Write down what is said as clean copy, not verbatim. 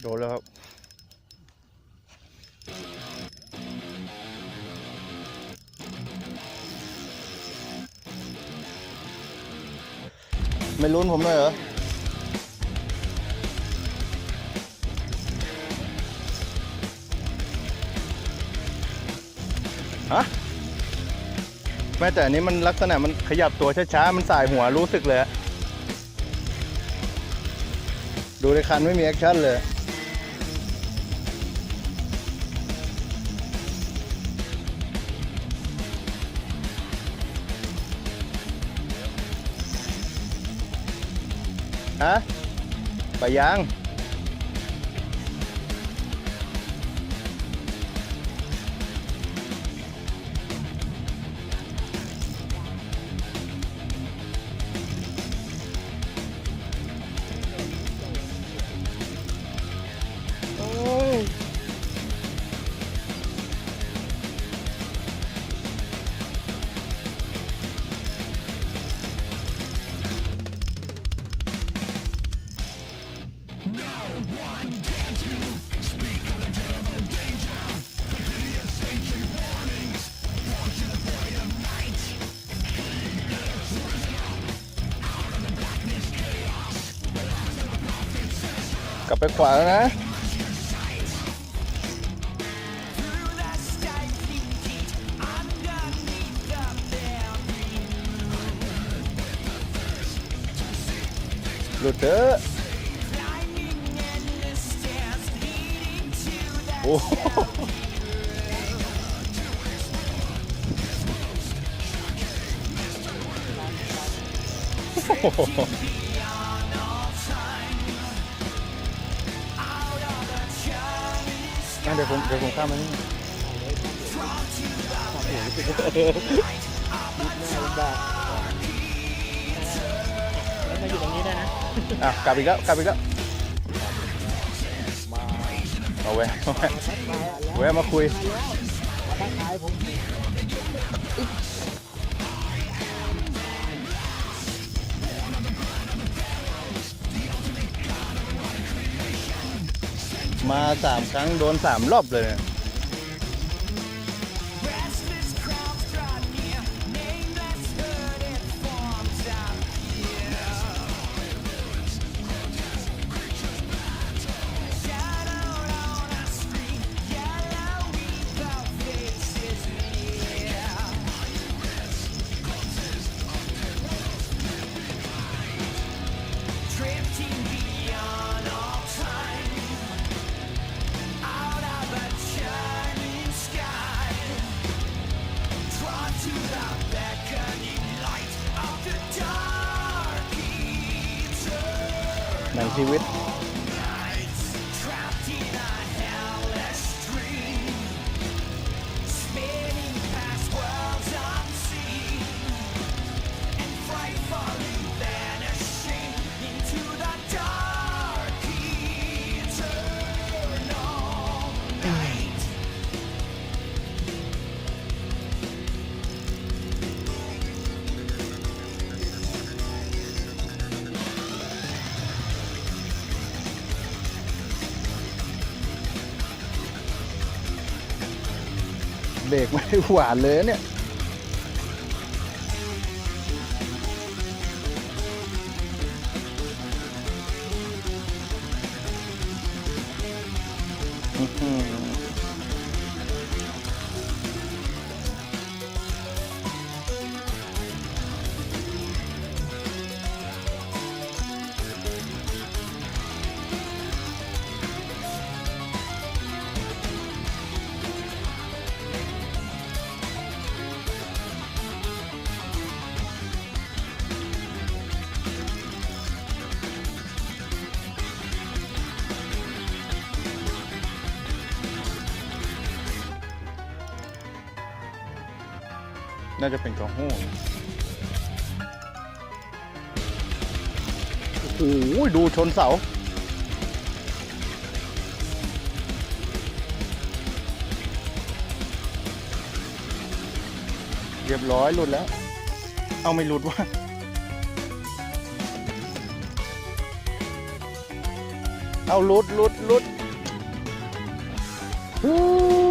โดนแล้วครับไม่ลุ้นผมเลยเหรอฮะแม้แต่อันนี้มันลักษณะมันขยับตัวช้าๆมันสายหัวรู้สึกเลยดูในคันไม่มีแอคชั่นเลยฮะไปยังกลับไปขวาแล้วนะหลุดเถอะโอ้เดี๋ยวผมข้ามมานี่แล้วมาอยู่ตรงนี้ได้นะ กลับอีกแล้วเอาแวะมาคุยมา3 ครั้งโดน3 รอบเลยหนังชีวิตเบรกไม่หวานเลยเนี่ยน่าจะเป็นกระโห้โอ้โหดูชนเสาเรียบร้อยหลุดแล้วเอาไม่หลุดวะ เอาหลุดหลุดหลุดฮู้